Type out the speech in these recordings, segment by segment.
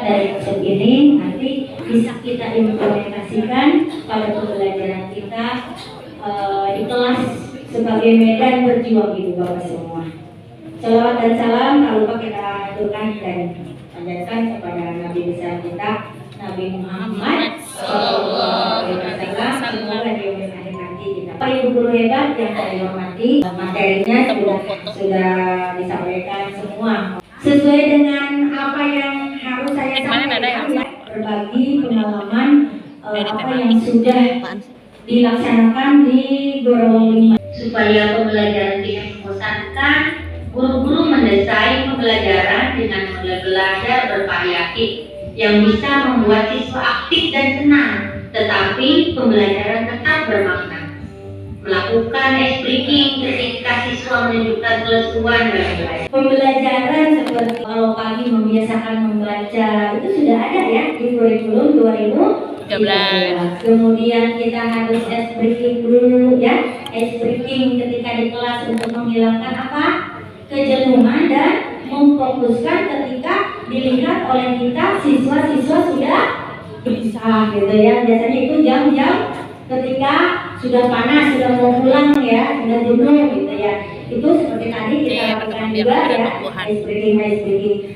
dari konsep ini nanti bisa kita implementasikan pada pembelajaran kita di kelas sebagai medan berjuang gitu Bapak semua. Salawat dan salam tak lupa kita aturkan dan panjatkan kepada Nabi besar kita Nabi Muhammad SAW. Semoga di akhir nanti kita. Pak Ibu guru hebat yang saya hormati, materinya sudah disampaikan semua sesuai dengan apa yang harus saya sampaikan, berbagi pengalaman apa yang sudah dilaksanakan di Gorong 5 supaya pembelajaran tidak membosankan. Guru-guru mendesain pembelajaran dengan model belajar bervariatif yang bisa membuat siswa aktif dan senang, tetapi pembelajaran tetap bermakna. Melakukan ice breaking ketika siswa menunjukkan kelesuan dalam belajar. Pembelajaran seperti kalau pagi membiasakan membaca itu sudah ada ya di kurikulum 2013. Kemudian kita harus ice breaking dulu ya, ice breaking ketika di kelas untuk menghilangkan apa? Kejenuhan dan memfokuskan ketika dilihat oleh kita siswa-siswa sudah bisa gitu ya. Biasanya itu jam-jam ketika sudah panas, sudah mau pulang ya, sudah jenuh gitu ya. Itu seperti tadi kita lakukan juga ya, ice breaking.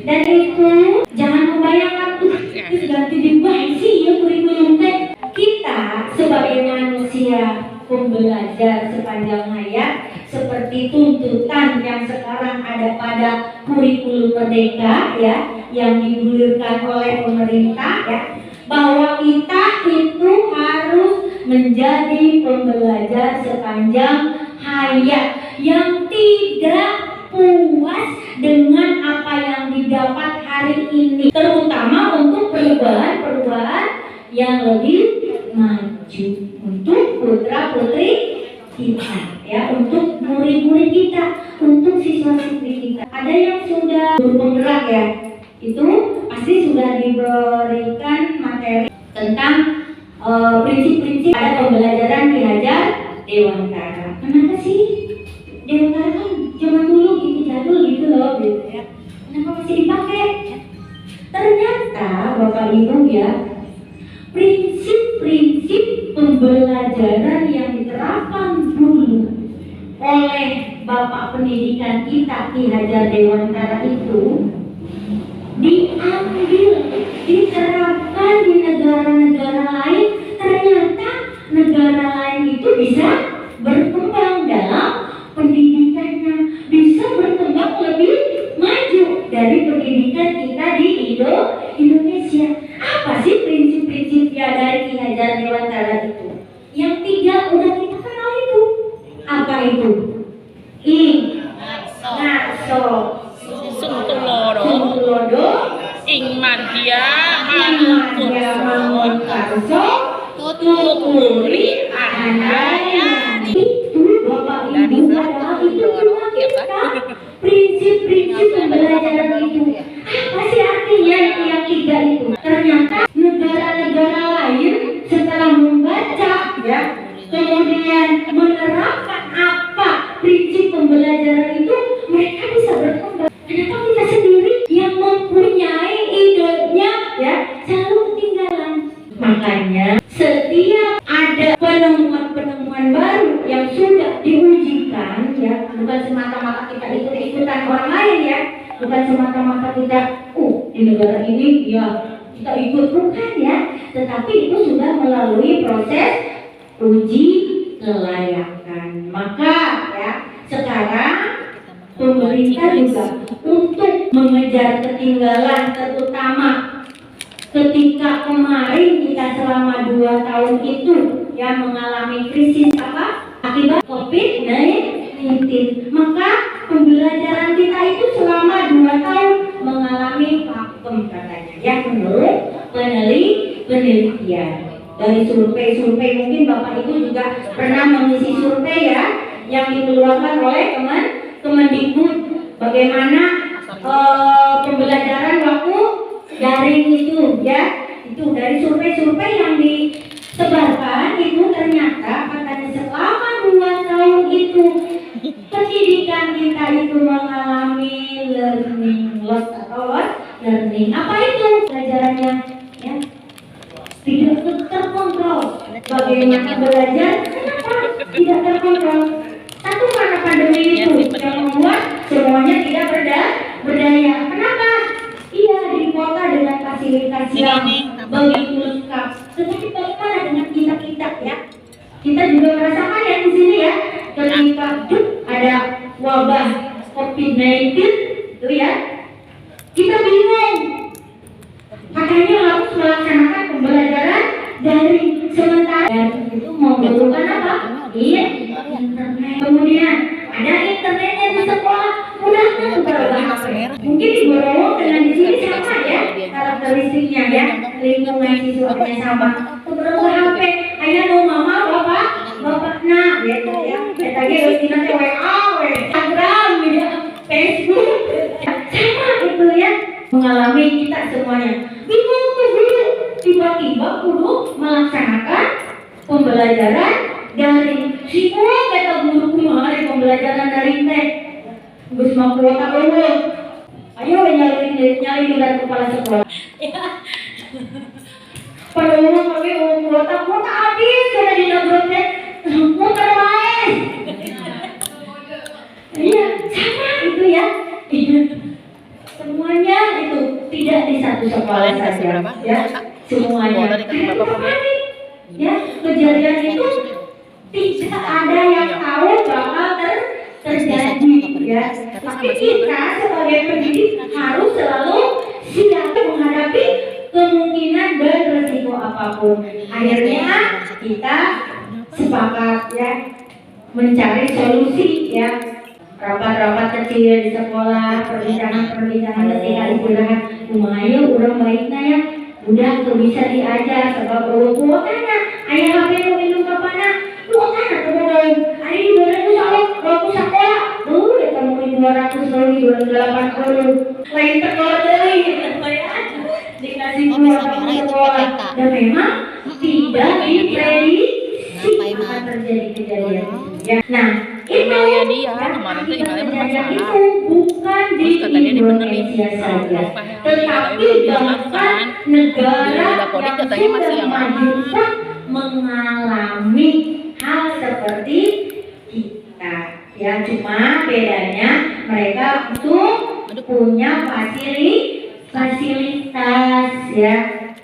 Dan itu jangan membayangkan itu ganti dibuat sih ya kurikulum teh. Kita sebagai manusia pembelajar sepanjang hayat seperti tuntutan yang sekarang ada pada kurikulum merdeka ya, yang digulirkan oleh pemerintah ya, bahwa kita itu harus menjadi pembelajar sepanjang hayat yang tidak puas dengan apa yang didapat hari ini, terutama untuk perubahan yang lebih maju untuk putra-putri kita ya, untuk murid-murid kita, untuk siswa-siswi kita. Ada yang sudah bergerak ya, itu pasti sudah diberikan materi tentang prinsip-prinsip ada pembelajaran Ki Hajar Dewantara. Kenapa sih Dewantara kan zaman dulu gitu jadul gitu loh gitu ya, kenapa masih dipakai? Ternyata Bapak Ibu ya, prinsip-prinsip pembelajaran yang diterapkan dulu oleh Bapak Pendidikan kita Ki Hajar Dewantara itu diambil, diterapkan di negara-negara lain. Ternyata negara lain itu bisa berkembang dalam pendidikannya, bisa berkembang lebih maju dari pendidikan kita di Indonesia. Apa sih prinsip-prinsip ya dari Ki Hajar Dewantara itu? Yang 3 udah kita kenal itu. Apa itu? Ngarso, Sungtulodo, Ingmadya Mangunkarso, Tuturi Handayani. Itu Bapak Ibu adalah itu cuma kita. Prinsip-prinsip pembelajaran itu. Apa sih artinya yang 3 itu? Ternyata negara-negara lain setelah membaca ya, kemudian menerapkan apa prinsip pembelajaran itu, mereka bisa berkembang. Kenapa kita sendiri yang mempunyai idenya ya selalu ketinggalan? Makanya setiap ada penemuan-penemuan baru yang sudah diujikan ya, bukan semata-mata kita ikut-ikutan orang lain ya, bukan semata-mata kita di negara ini ya kita ikut, bukan ya, tetapi itu sudah melalui proses uji kelayakan. Maka ya sekarang pemerintah juga untuk mengejar ketinggalan, terutama ketika kemarin kita selama 2 tahun itu yang mengalami krisis apa akibat COVID-19, maka pembelajaran kita itu selama 2 tahun mengalami vakum katanya ya, menurut penelitian dari survei mungkin Bapak Ibu juga pernah mengisi survei ya yang dikeluarkan oleh Kemendikbud bagaimana pembelajaran waktu daring itu ya, itu dari survei yang disebarkan itu ternyata katanya selama 2 tahun itu pendidikan kita itu mengalami learning loss atau learning. Apa itu pelajarannya? Ya, tidak terkontrol. Bagaimana belajar? Kenapa tidak terkontrol? Satu, karena pandemi itu yang membuat semuanya tidak berdaya. Kenapa? Iya, di kota dengan fasilitas yang begitu lengkap. Tetapi bagaimana dengan kita ya? Kita juga merasakan ya di sini ya, ketika ada wabah COVID-19 itu ya, kita bingung. Katanya harus melaksanakan pembelajaran daring, sementara itu memerlukan apa? Iya, internet. Kemudian ada internetnya di sekolah, mudahnya berbahasa. Mungkin di Borowo dengan di sini sama ya karakteristiknya ya, lingkungan siswanya sama. Beberapa HP, ayah mau mama, bapak nak, gitu ya. Tadi harus kita WA, Instagram, ya, Facebook, sama itu ya. Mengalami kita semuanya. Bingung tuh guru, tiba-tiba guru melaksanakan pembelajaran daring. Semua kata guru hari pembelajaran daring teh. Gus mau kuota dulu. Ayo nyalin dengan kepala sekolah. Pada umum kami kuota habis karena di dapurnya muter main. Iya, sama itu ya. Semuanya itu tidak di satu sekolah saja. Ya, semuanya. Ya, kejadian itu tidak ada yang tahu bakal terjadi ya. Tapi kita sebagai pendidik harus selalu siap menghadapi kemungkinan dan resiko apapun. Akhirnya kita sepakat ya mencari solusi ya. Rapat-rapat kecil di sekolah, perbincangan ketika istirahat, lumayan orang baiknya ya. Udah tuh bisa diajar sebab kuotanya ayah HP lu minum kapana kuotanya tuh mau hari ini 200 kalau sekolah ya kamu 200 280 lain tekor dari dikasih kuota sekolah dan memang tidak diprediksi akan terjadi kejadian ya. Nah emailnya dia kemarin tuh emailnya bermasalah, bukan di Indonesia saja, tetapi bahkan negara yang sudah maju pun mengalami hal seperti kita. Ya, cuma bedanya mereka itu punya fasilitas ya,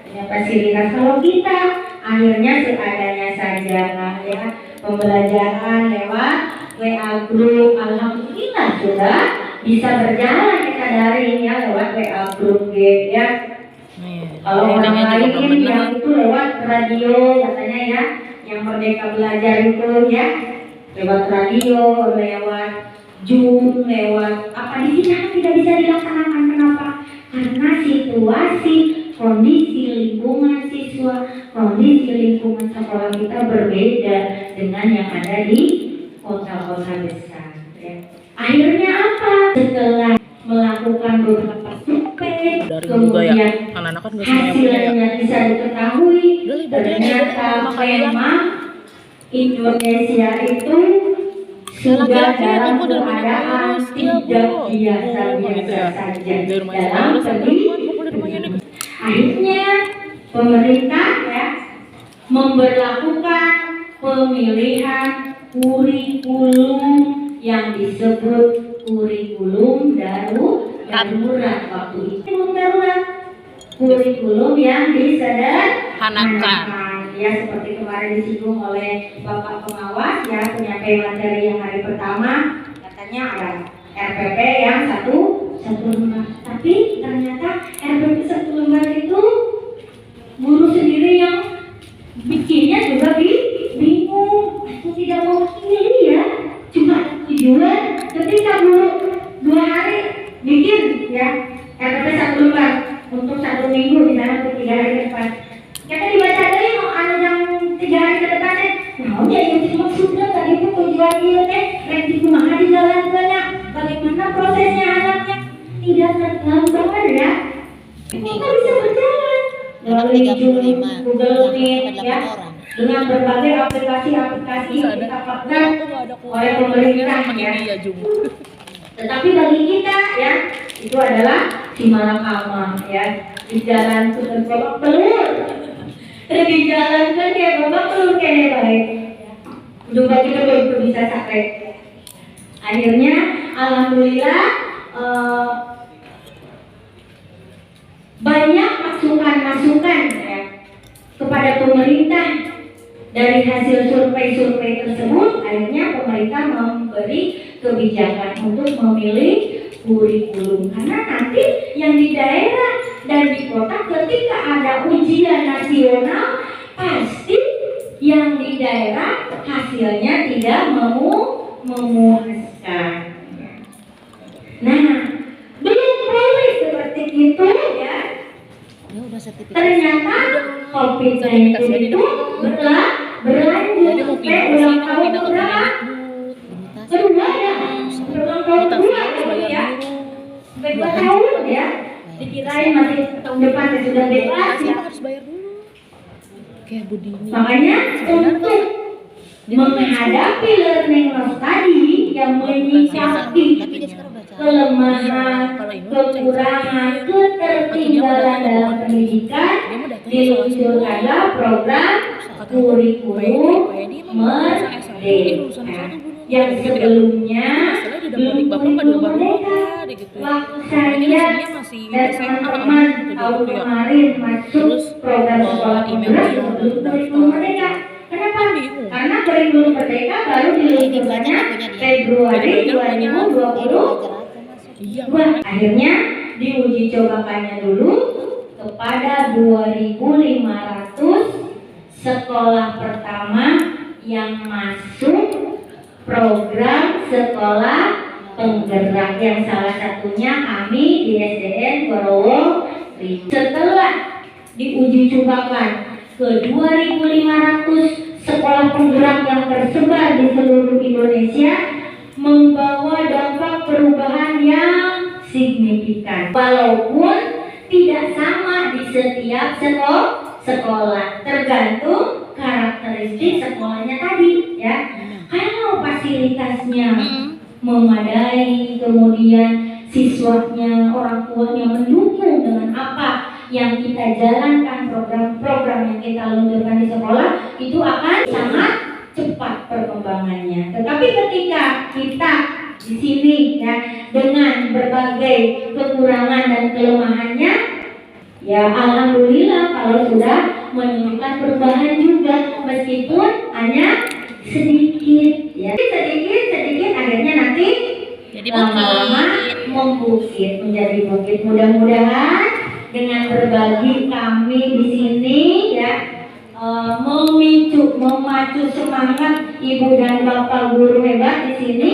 punya fasilitas. Kalau kita akhirnya seadanya saja ya, pembelajaran lewat WA group, alhamdulillah sudah bisa berjalan kita daring ya lewat WA group ya. Kalau orang lain yang itu lewat radio katanya ya, yang Merdeka Belajar itu ya, lewat radio, lewat Zoom, lewat apa di sini tidak bisa dilaksanakan. Kenapa? Karena situasi, kondisi lingkungan siswa, kondisi lingkungan sekolah kita berbeda dengan yang ada di kota-kota besar ya. Akhirnya apa? Setelah melakukan beberapa survei, kemudian hasilnya bisa diketahui, ternyata memang Indonesia itu sudah dalam keadaan tidak biasa-biasa saja dalam pendidikan. Akhirnya pemerintah ya memberlakukan pemilihan kurikulum yang disebut kurikulum darurat waktu itu. Kurikulum yang disederhanakan ya, seperti kemarin disinggung oleh Bapak Pengawas ya, penyampai materi yang hari pertama katanya ada RPP yang satu lembar, tapi ternyata RPP satu lembar itu guru sendiri yang bikinnya juga bingung, aku tidak mau pilih ya, cuma tujuan ketika guru 2 hari bikin ya RPP satu lembar untuk 1 minggu misalnya untuk 3 hari ke depan. Kita dibaca deh mau ada yang 3 hari ke depan deh. Nah, ya itu maksudnya tadi itu tujuan itu teh nanti kumaha di jalan banyak. Bagaimana prosesnya anaknya tidak tergambar ya. Kita bisa berjalan melalui Zoom, Google Meet ya, dengan berbagai aplikasi yang kita pakai oleh pemerintah ya. Tetapi bagi kita ya itu adalah Cimalakama ya, di jalan ke babak belur, di jalan ke kayak babak belur kayak baik, udah kita belum bisa sampai. Akhirnya alhamdulillah banyak masukan-masukan ya, kepada pemerintah. Dari hasil survei-survei tersebut, akhirnya pemerintah memberi kebijakan untuk memilih kurikulum, karena nanti yang di daerah dan di kota ketika ada ujian nasional pasti yang di daerah hasilnya tidak memuaskan. Nah, belum boleh seperti itu ya. Ternyata COVID-19 itu berlanjut sampai ulang tahun berapa? Kedua ya, ulang tahun kedua ya, sampai 2 tahun ya. Dikirain masih tahun depan sudah bebas ya. Harus bayar dulu. Kayak Budini. Makanya untuk menghadapi learning loss tadi yang menyikapi kelemahan, kekurangan, ketertinggalan dalam pendidikan, diluncurkanlah program kurikulum merdeka yang sebelumnya belum kurikulum merdeka. Waktu saya dan teman-teman tahun kemarin masuk program sekolah penggerak belum kurikulum merdeka. Kenapa? Karena kurikulum merdeka baru diluncurkannya Februari 2020. Akhirnya diuji cobakannya dulu kepada 2.500 sekolah pertama yang masuk program sekolah penggerak, yang salah satunya kami di SDN Gorowo. Setelah diuji cobakan ke 2.500 sekolah penggerak yang tersebar di seluruh Indonesia, membawa dampak perubahan yang signifikan. Walaupun tidak sama di setiap sekolah, tergantung karakteristik sekolahnya tadi ya. Kalau fasilitasnya memadai, kemudian siswanya, orang tuanya mendukung dengan apa yang kita jalankan, program-program yang kita luncurkan di sekolah, itu akan sangat cepat perkembangannya. Tetapi ketika kita di sini ya dengan berbagai kekurangan dan kelemahannya, ya alhamdulillah kalau sudah menunjukkan perubahan juga, meskipun hanya sedikit ya, sedikit akhirnya nanti jadi lama-lama membukit menjadi bukit. Mudah-mudahan dengan berbagi kami di sini ya, memacu semangat ibu dan bapak guru hebat di sini